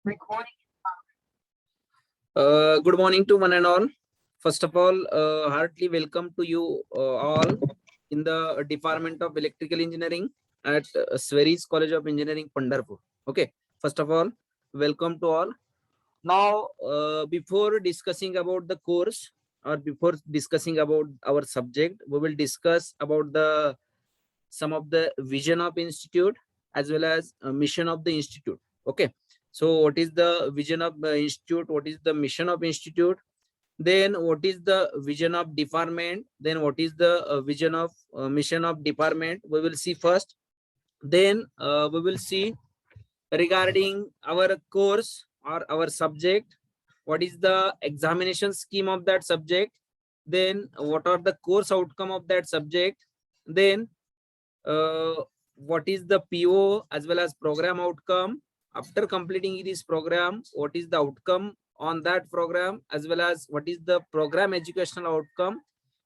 Good morning to one and all. First of all, heartily welcome to you all in the Department of Electrical Engineering at Sveris College of Engineering, Pandharpur. Okay, first of all, welcome to all. Now, before discussing about the course or before discussing about our subject, we will discuss about the some of the vision of institute as well as mission of the institute. Okay, so what is the vision of the institute, what is the mission of institute, then what is the vision of department, then what is the vision of mission of department, we will see first. Then we will see regarding our course or our subject, what is the examination scheme of that subject, then what are the course outcome of that subject, then uh, what is the PO as well as program outcome. After completing this program, what is the outcome on that program as well as what is the program educational outcome.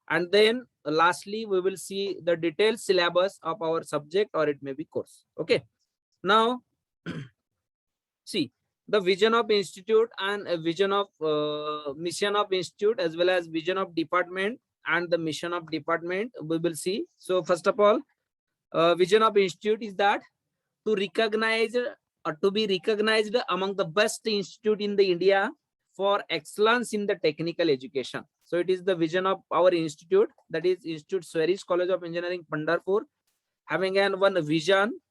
And then lastly, we will see the detailed syllabus of our subject or it may be course. Okay. Now, see the vision of institute and a vision of mission of institute as well as vision of department and the mission of department we will see. So first of all, vision of institute is that to recognize or to be recognized among the best institute in the India for excellence in the technical education. So it is the vision of our institute, that is Institute Sveris College of Engineering, Pandharpur, having an one vision,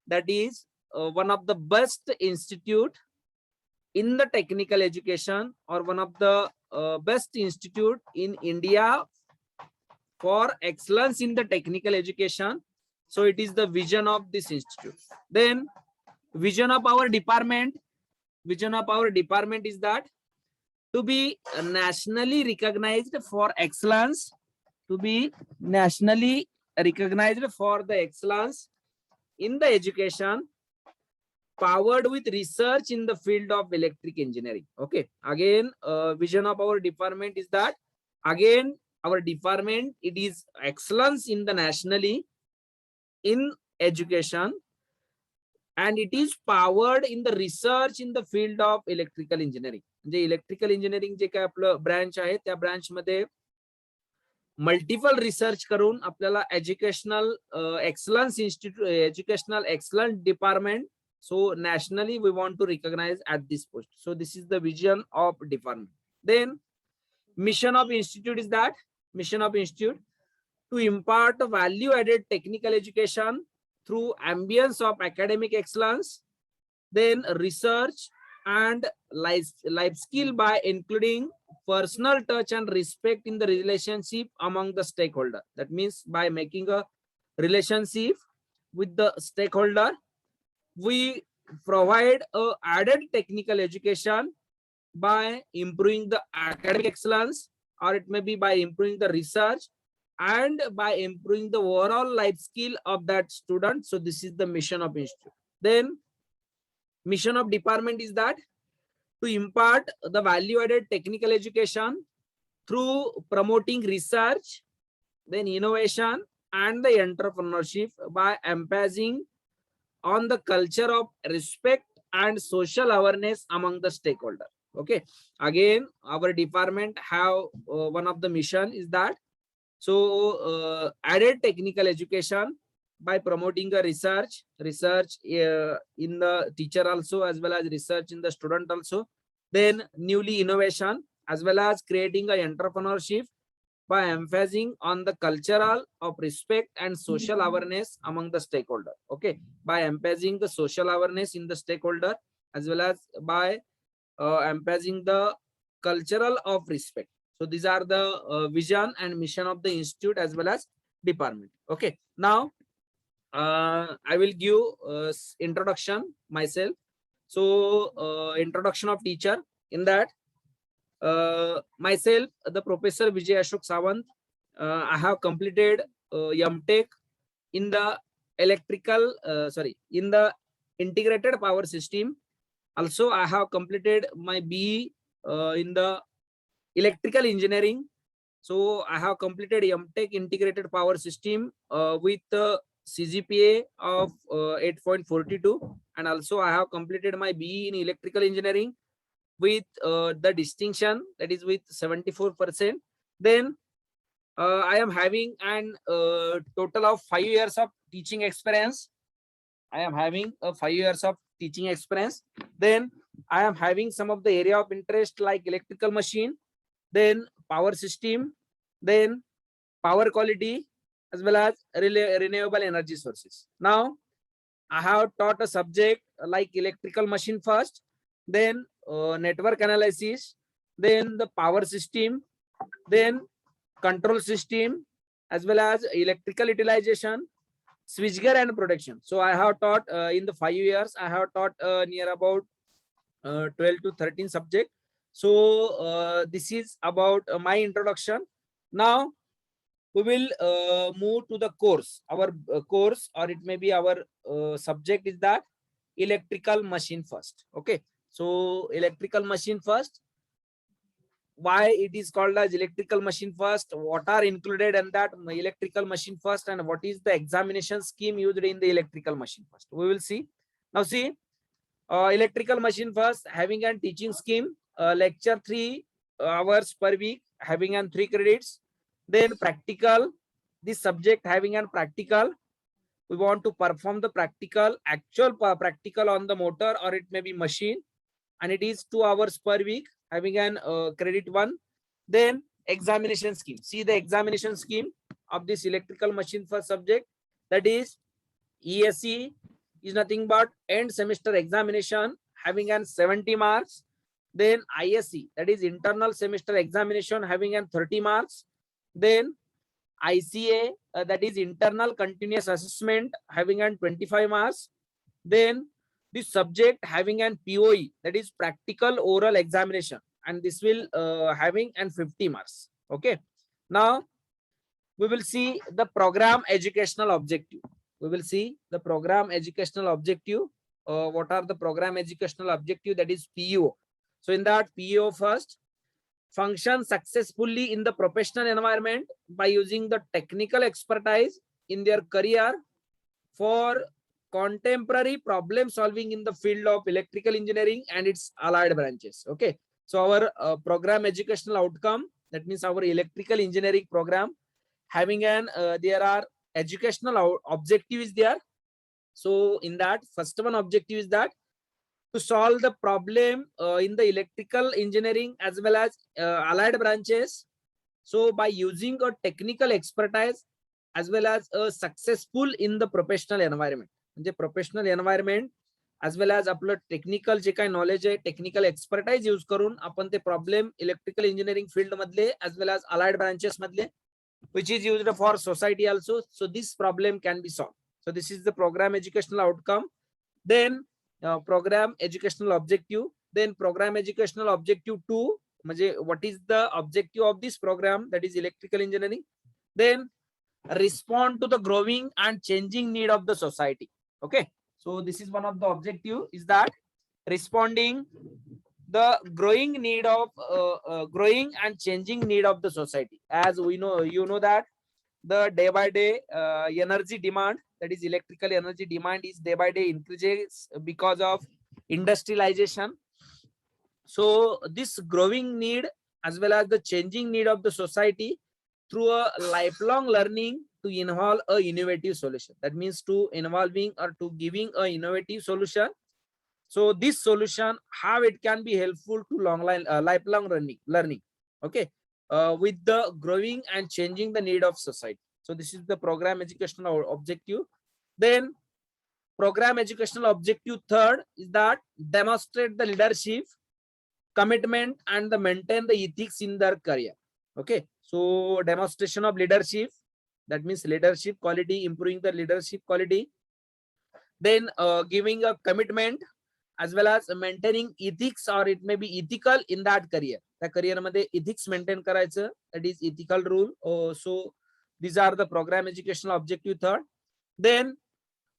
that is one of the best institute in the technical education or one of the best institute in India for excellence in the technical education. So it is the vision of this institute. Then vision of our department is that to be nationally recognized for excellence, to be nationally recognized for the excellence in the education, powered with research in the field of electric engineering. Okay, again vision of our department is that again our department, it is excellence in the nationally in education and it is powered in the research in the field of electrical engineering. म्हणजे electrical engineering जे काय आपलं branch आहे त्या branch मध्ये multiple research करून आपल्याला educational excellence institute, educational excellence department, so nationally we want to recognize at this post. So this is the vision of department. Then mission of institute is that mission of institute to impart value added technical education through ambience of academic excellence, then research and life skill by including personal touch and respect in the relationship among the stakeholder. That means by making a relationship with the stakeholder, we provide a added technical education by improving the academic excellence, or it may be by improving the research and by improving the overall life skill of that student. So this is the mission of institute. Then mission of department is that to impart the value added technical education through promoting research, then innovation and the entrepreneurship by emphasizing on the culture of respect and social awareness among the stakeholder. Okay, again our department have one of the mission is that so added technical education by promoting a research in the teacher also as well as research in the student also, then newly innovation as well as creating a entrepreneurship by emphasizing on the cultural of respect and social awareness among the stakeholder. Okay, by emphasizing the social awareness in the stakeholder as well as by emphasizing the cultural of respect. So these are the vision and mission of the institute as well as department. Okay, now I will give introduction myself. So introduction of teacher, in that myself, the Professor Vijay Ashok Sawant. I have completed M.Tech in the electrical, in the integrated power system. Also, I have completed my BE in the electrical engineering. So I have completed M.Tech integrated power system with CGPA of 8.42, and also I have completed my BE in electrical engineering with the distinction, that is with 74%. Then I am having an total of 5 years of teaching experience. I am having a 5 years of teaching experience. Then I am having some of the area of interest like electrical machine, then power system, then power quality, as well as renewable energy sources. Now I have taught a subject like electrical machine first, then network analysis, then the power system, then control system, as well as electrical utilization, switchgear and protection. So I have taught in the 5 years, I have taught near about 12 to 13 subject. So this is about my introduction. Now we will move to the course. Our course, or it may be our subject, is that electrical machine first. Okay, so electrical machine first. Why it is called as electrical machine first? What are included in that electrical machine first, and what is the examination scheme used in the electrical machine first? We will see. Now see, electrical machine first having a teaching scheme, lecture 3 hours per week, having an 3 credits. Then practical, this subject having an practical. We want to perform the practical, actual practical on the motor, or it may be machine, and it is 2 hours per week, having an credit 1. Then examination scheme. See the examination scheme of this electrical machine first subject, that is ESE is nothing but end semester examination, having an 70 marks. Then ISE, that is internal semester examination, having an 30 marks. Then ICA, that is internal continuous assessment, having an 25 marks. Then this subject having an POE, that is practical oral examination, and this will having an 50 marks. Okay, now we will see the program educational objective. We will see the program educational objective. What are the program educational objective? That is PEO. So in that PEO first, function successfully in the professional environment by using the technical expertise in their career for contemporary problem solving in the field of electrical engineering and its allied branches. Okay, so our program educational outcome, that means our electrical engineering program, having an there are educational objective is there. So in that, first one objective is that to solve the problem in the electrical engineering as well as allied branches. So by using a technical expertise as well as a successful in the professional environment, म्हणजे professional environment as well as आपलं technical जे काही knowledge आहे, technical expertise use करून आपण ते problem electrical engineering field मधले as well as allied branches मधले which is used for society also. So this problem can be solved. So this is the program educational outcome. Then program educational objective. Then program educational objective 2, म्हणजे what is the objective of this program, that is electrical engineering. Then respond to the growing and changing need of the society. Okay, so this is one of the objective, is that responding the growing need of growing and changing need of the society. As we know, you know that the day by day energy demand, that is electrical energy demand, is day by day increases because of industrialization. So this growing need as well as the changing need of the society through a lifelong learning to involve a innovative solution. That means to involving or to giving a innovative solution. So this solution, how it can be helpful to lifelong learning. Okay, with the growing and changing the need of society. So this is the program educational objective. Then program educational objective 3rd is that demonstrate the leadership, commitment, and the maintain the ethics in their career. Okay, so demonstration of leadership, that means leadership quality, improving the leadership quality. Then giving a commitment as well as maintaining ethics, or it may be ethical in that career. The career मध्ये ethics maintain करायचं, that is ethical rule. So these are the program educational objective 3rd. Then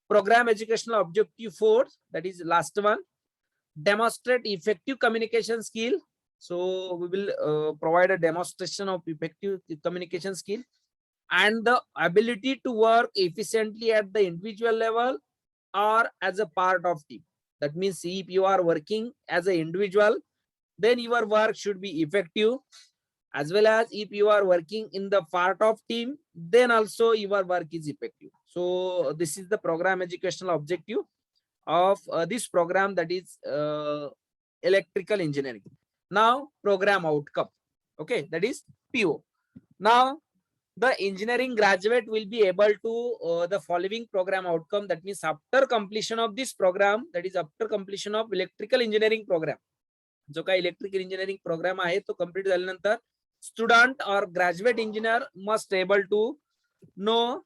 program educational objective 4th, that is last one, demonstrate effective communication skill. So we will provide a demonstration of effective communication skill. and the ability to work efficiently at the individual level or as a part of team. That means if you are working as an individual, then your work should be effective, as well as if you are working in the part of team, then also your work is effective. So this is the program educational objective of this program, that is electrical engineering. Now program outcome, okay, that is PO. Now the engineering graduate will be able to the following program outcome. That means after completion of this program, that is after completion of electrical engineering program, जो काही electrical engineering programme आहे तो complete झाल्यानंतर student और graduate engineer must able to know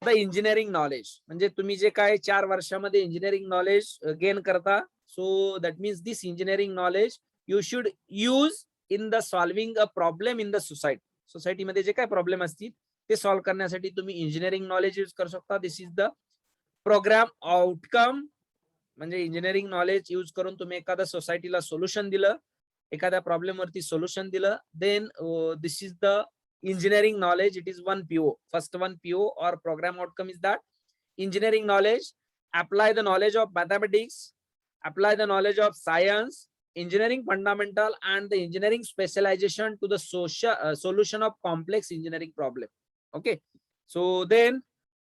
the engineering knowledge. म्हणजे तुम्ही जे काय 4 वर्षामध्ये इंजिनिअरिंग नॉलेज गेन करता, so that means this engineering knowledge you should use in the solving a problem in the society. सोसायटीमध्ये जे काय problem असतील ते सॉल्व्ह करण्यासाठी तुम्ही इंजिनिअरिंग नॉलेज यूज करू शकता. This is the programme outcome. म्हणजे इंजिनिअरिंग नॉलेज यूज करून तुम्ही एखाद्या सोसायटीला सोल्युशन दिलं, एखाद्या प्रॉब्लेम वरती सोल्युशन दिलं, then this is the engineering knowledge. It is one PO. First one PO or program outcome is that engineering knowledge. Apply the knowledge of mathematics, apply the knowledge of science, engineering fundamental and the engineering specialization to the social solution of complex engineering problem. Okay, so then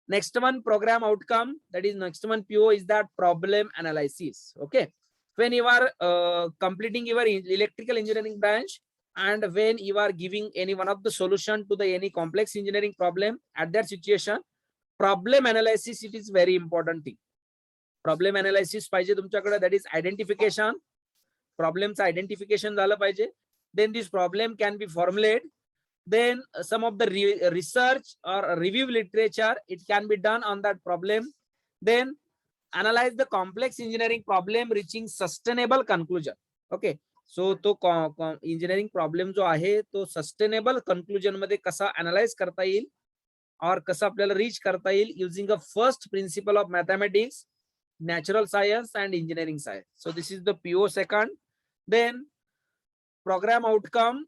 next one program outcome, that is next one PO is that problem analysis. Okay, when you are completing your electrical engineering branch, and when you are giving any one of the solution to the any complex engineering problem, at that situation problem analysis, it is very important thing. Problem analysis पाहिजे तुमच्याकडे, that is identification. Problems identification झालं पाहिजे. Then this problem can be formulated. Then some of the research or review literature, it can be done on that problem. Then analyze the complex engineering problem reaching sustainable conclusion. Okay, सो तो engineering problem जो आहे तो sustainable conclusion मध्ये कसा analyse करता येईल और कसं आपल्याला रीच करता येईल using a first principle of mathematics, natural science and engineering science. So this is the PO second. Then program outcome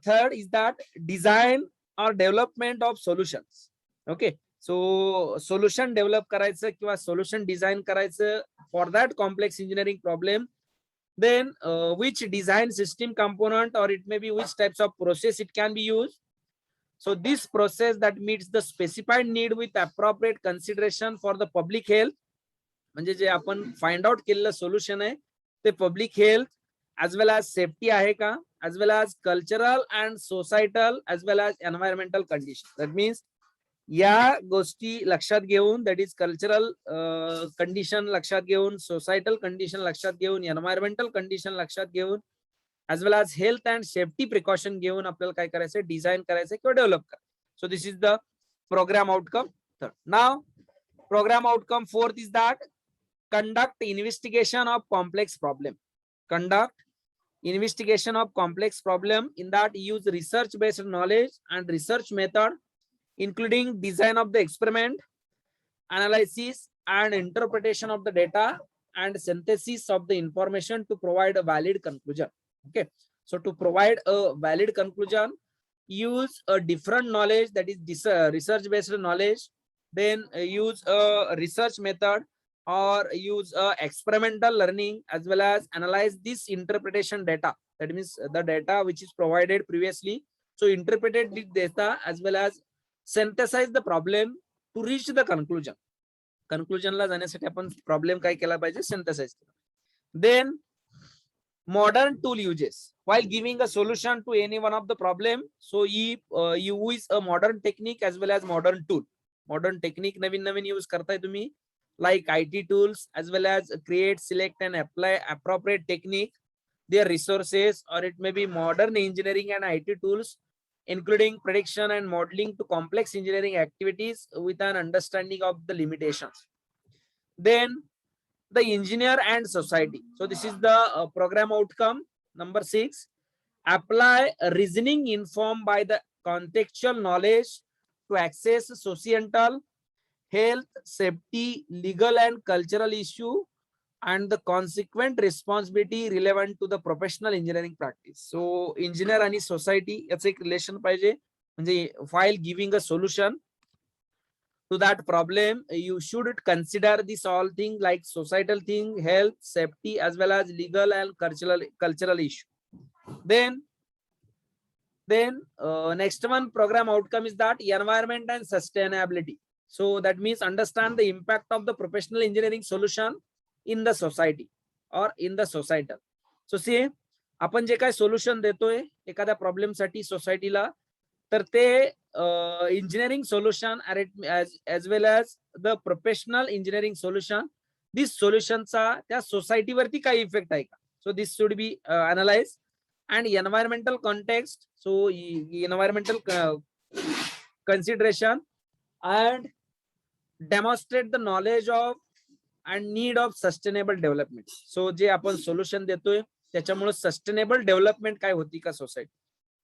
third is that design or development of solutions. Okay, so solution develop करायचं किंवा solution design करायचं for that complex engineering problem. Then which design system component or it may be which types of process it can be used. So this process that meets the specified need with appropriate consideration for the public health. म्हणजे जे आपण find out केलेलं solution आहे ते public health as well as safety आहे का, as well as cultural and societal as well as environmental condition. That means या गोष्टी लक्षात घेऊन, दॅट इज कल्चरल कंडिशन लक्षात घेऊन, सोसायटल कंडिशन लक्षात घेऊन, एन्व्हायरमेंटल कंडिशन लक्षात घेऊन, as well as health and safety precaution घेऊन आपल्याला काय करायचं, डिझाईन करायचं किंवा डेव्हलप करायचं. So this is the programme outcome. Now programme outcome fourth is that conduct investigation of complex problem. Conduct investigation of complex problem. In that use research based knowledge and research method including design of the experiment, analysis and interpretation of the data and synthesis of the information to provide a valid conclusion. Okay, so to provide a valid conclusion, use a different knowledge, that is research based knowledge. Then use a research method or use experimental learning, as well as analyze this interpretation data. That means the data which is provided previously. So interpreted the data as well as synthesize the problem to reach the conclusion. Conclusion ला जाण्यासाठी आपण problem काय केला पाहिजे, synthesise केला. Then modern tool uses while giving a solution to any one of the problem. So you use a modern technique as well as modern tool. Modern technique Naveen use करताय तुम्ही, like IT tools, as well as create, select and apply appropriate technique, their resources, or it may be modern engineering and IT tools including prediction and modeling to complex engineering activities with an understanding of the limitations. Then the engineer and society. So this is the program outcome number 6. Apply reasoning informed by the contextual knowledge to access societal, health, safety, legal and cultural issue and the consequent responsibility relevant to the professional engineering practice. So engineer आणि society याचं एक relation पाहिजे. म्हणजे while giving a solution to that problem, you should consider this all thing like societal thing, health, safety, as well as legal and cultural issue. Then next one program outcome is that environment and sustainability. So that means understand the impact of the professional engineering solution in the society or in the societal. So see, आपण जे काय solution देतोय एखाद्या problem साठी सोसायटीला, तर ते engineering solution as well as the professional engineering solution, this सोल्युशनचा त्या सोसायटीवरती काय इफेक्ट आहे का. So this should be analyse. And environmental context, so environmental consideration, and demonstrate the knowledge of and need of sustainable development. So जे आपण solution देतोय त्याच्यामुळे sustainable development काय होती का society.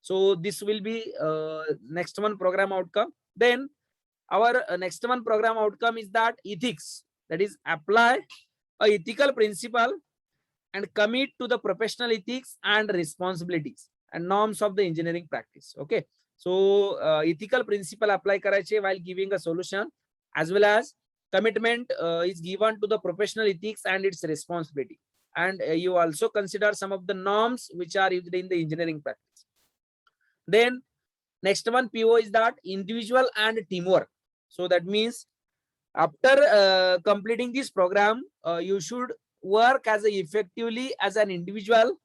So this will be next one program outcome. Then our next one program outcome is that ethics, that is apply a ethical principle and commit to the professional ethics and responsibilities and norms of the engineering practice. Okay, so ethical principle apply करायचे while giving a solution, as well as commitment is given to the professional ethics and its responsibility, and you also consider some of the norms which are used in the engineering practice. Then next one PO is that individual and teamwork. So that means after completing this program, you should work as effectively as an individual,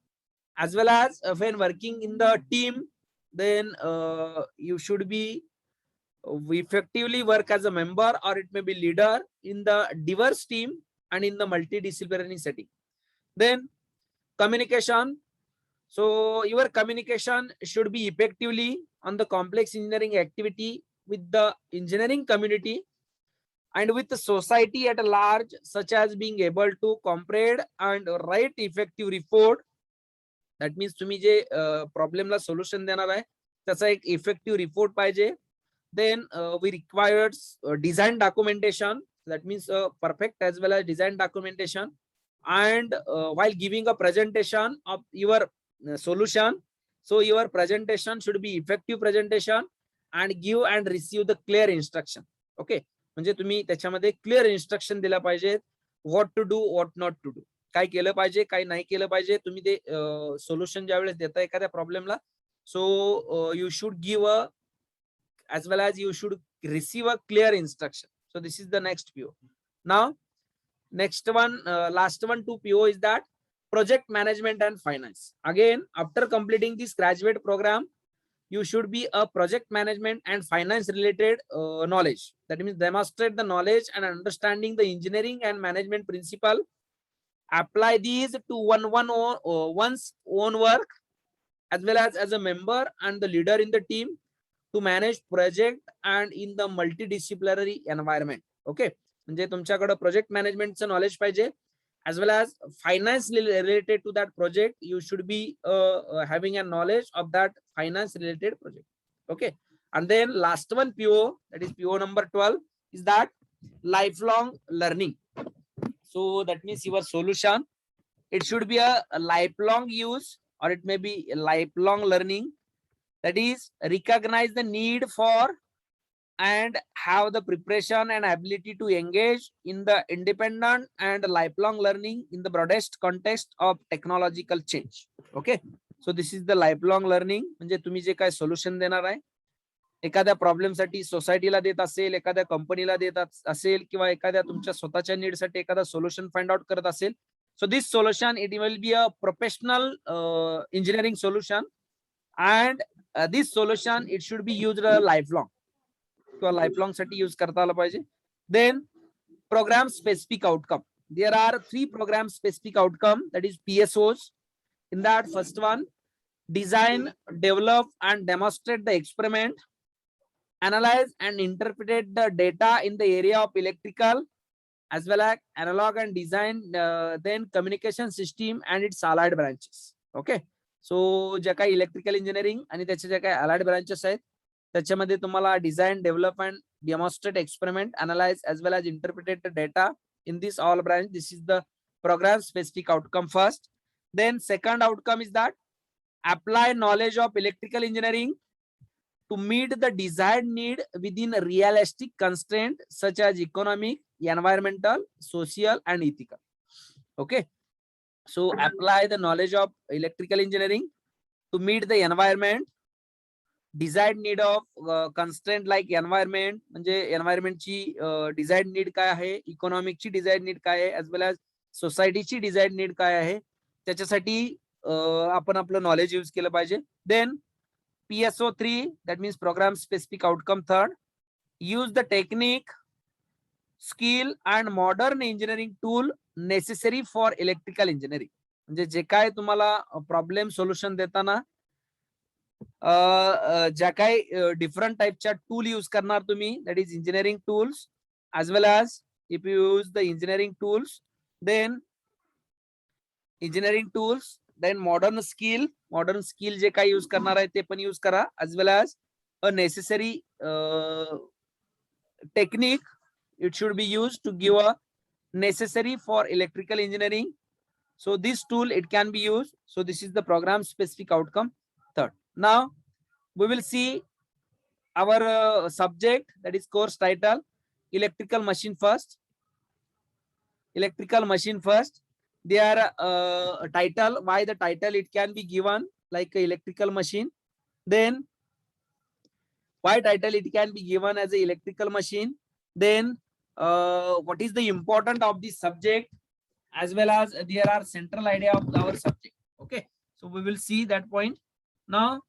as well as when working in the team. Then you should be effectively work as a member, or it may be leader in the diverse team and in the multidisciplinary setting. Then communication. So your communication should be effectively on the complex engineering activity with the engineering community and with the society at large, such as being able to comprehend and write effective report. That means तुम्ही जे प्रॉब्लेमला solution देणार आहे त्याचा एक effective report पाहिजे. Then we required design documentation, that means perfect as well as design documentation, and while giving a presentation of your solution, so your presentation should be effective presentation and give and receive the clear instruction. Okay, म्हणजे तुम्ही त्याच्यामध्ये clear instruction दिला पाहिजे, what to do what not to do, काय केलं पाहिजे काय नाही केलं पाहिजे. तुम्ही ते सोल्युशन ज्यावेळेस देता एखाद्या प्रॉब्लेमला, so you should give a as well as you should receive a clear instruction. So this is the next PO. Now next one, last one to PO is that project management and finance. Again, after completing this graduate program, you should be a project management and finance related knowledge. That means demonstrate the knowledge and understanding the engineering and management principle. Apply these to one's own work, as well as a member and the leader in the team, to manage project and in the multidisciplinary environment. Okay, म्हणजे तुमच्याकडे project मॅनेजमेंटचं knowledge पाहिजे, as well as finance related to that project. You should be having a knowledge of that finance related project. Okay, and then last one PO, that is PO number 12, is that lifelong learning. So that means your solution, it should be a lifelong use, or it may be a lifelong learning. That is recognize the need for and have the preparation and ability to engage in the independent and lifelong learning in the broadest context of technological change. Okay, so this is the lifelong learning. म्हणजे तुम्ही जे काय solution देणार आहे एखाद्या problem साठी, सोसायटीला देत असेल, एखाद्या कंपनीला देत असेल, किंवा एखाद्या तुमच्या स्वतःच्या नीड साठी एखादा सोल्युशन फाइंड आउट करत असेल, so this solution it will be a professional engineering solution, and this solution it should be used lifelong, किंवा लाइफलॉंग साठी यूज करता आला पाहिजे. Then program specific outcome. There are 3 program specific outcome, that is PSOs. In that, first one, design, develop and demonstrate the experiment, analyze and interpret the data in the area of electrical as well as analog and design, then communication system and its allied branches. Okay, so ज्या काही electrical engineering आणि त्याच्या ज्या काही allied branches आहेत त्याच्यामध्ये तुम्हाला design, develop and demonstrate, experiment, analyse as well as interpret the data in this all branch. This is the program specific outcome first. Then second outcome is that apply knowledge of electrical engineering to meet the desired need within a realistic constraint such as economic, environmental, social, and ethical. Okay. So apply the knowledge of electrical engineering to meet the environment, desired need of constraint like environment, म्हणजे environment ची desired need काय आहे, economic ची desired need काय आहे, as well as society ची desired need काय आहे, त्याच्यासाठी आपण आपलं knowledge यूज केलं पाहिजे. Then PSO3, that means program specific outcome. Third, use the technique, skill and modern engineering tool necessary for electrical engineering. म्हणजे जे काय तुम्हाला प्रॉब्लेम सोल्युशन देताना ज्या काही डिफरंट टाइपच्या टूल यूज करणार तुम्ही, that is engineering tools, as well as if you use the engineering tools, then engineering tools, then modern skill जे काही use करणार आहे ते पण यूज करा, as well as a necessary technique it should be used to give a necessary for electrical engineering. So this tool it can be used. So this is the program specific outcome. Third, now we will see our subject, that is course title, electrical machine first. Electrical machine first. Their title, why the title it can be given like a electrical machine. Then why title it can be given as a electrical machine. Then what is the importance of this subject, as well as there are central idea of our subject. Okay, so we will see that point. Now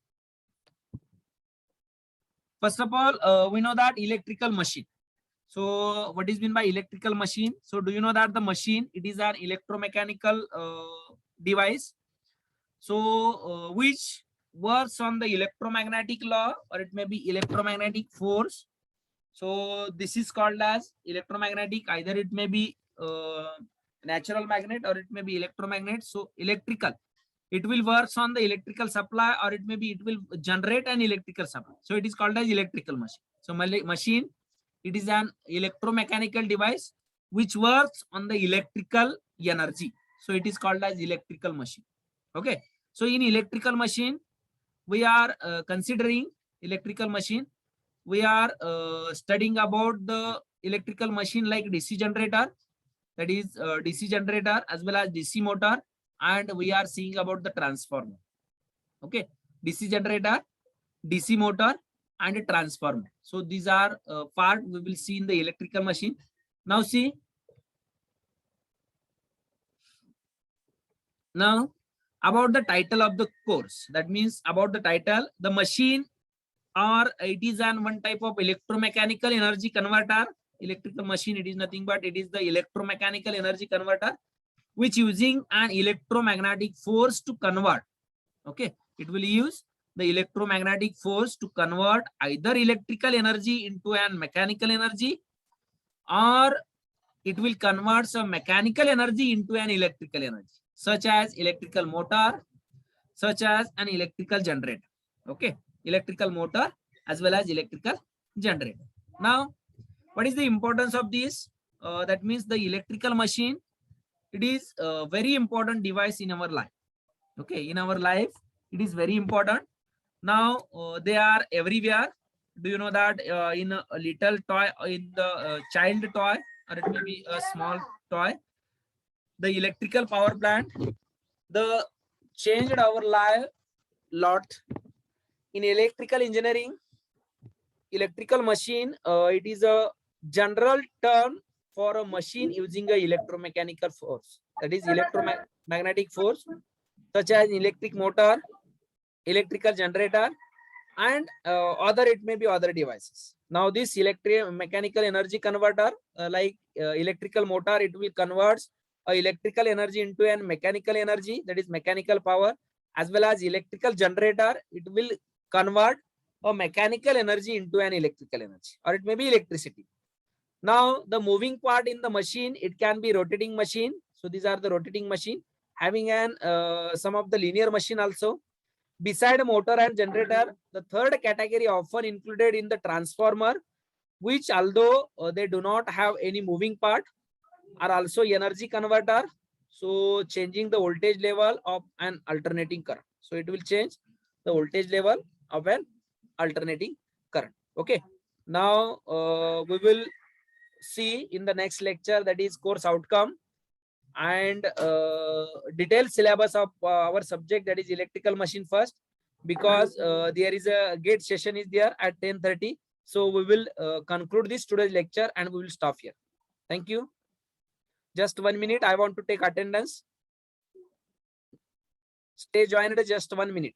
first of all, we know that electrical machine. So what is meant by electrical machine? So do you know that the machine, it is an electromechanical device, so which works on the electromagnetic law, or it may be electromagnetic force. So this is called as electromagnetic. Either it may be natural magnet or it may be electromagnet. So electrical, it will works on the electrical supply, or it may be it will generate an electrical supply. So it is called as electrical machine. So machine, it is an electromechanical device which works on the electrical energy. So it is called as electrical machine. Okay. So in electrical machine, we are considering electrical machine. We are studying about the electrical machine like DC generator, that is DC generator, as well as DC motor, and we are seeing about the transformer. Okay, DC generator, DC motor, and a transformer. So these are part we will see in the electrical machine. Now see, now about the title of the course, that means about the title, the machine, or it is an one type of electromechanical energy converter. Electrical machine, it is nothing but it is the electromechanical energy converter which using an electromagnetic force to convert. Okay, it will use the electromagnetic force to convert either electrical energy into an mechanical energy, or it will convert some mechanical energy into an electrical energy, such as electrical motor, such as an electrical generator. Okay, electrical motor as well as electrical generator. Now what is the importance of this? That means the electrical machine, it is a very important device in our life. Okay, in our life it is very important. Now they are everywhere. Do you know that in a little toy, in the child toy, or it may be a small toy, the electrical power plant, the changed our life lot. In electrical engineering, electrical machine, it is a general term for a machine using a electromechanical force, that is electromagnetic force, such as electric motor, electrical generator, and other, it may be other devices. Now this electromechanical energy converter, like electrical motor, it will convert electrical energy into an mechanical energy, that is mechanical power, as well as electrical generator, it will convert a mechanical energy into an electrical energy, or it may be electricity. Now the moving part in the machine, it can be rotating machine. So these are the rotating machine, having an some of the linear machine also. Beside motor and generator, the third category often included in the transformer, which although they do not have any moving part, are also energy converter. So changing the voltage level of an alternating current. So it will change the voltage level of an alternating current. Okay. Now we will see in the next lecture, that is course outcome and detailed syllabus of our subject, that is electrical machine first, because there is a gate session is there at 10:30. So we will conclude this today's lecture and we will stop here. Thank you. Just 1 minute. I want to take attendance. Stay joined just 1 minute.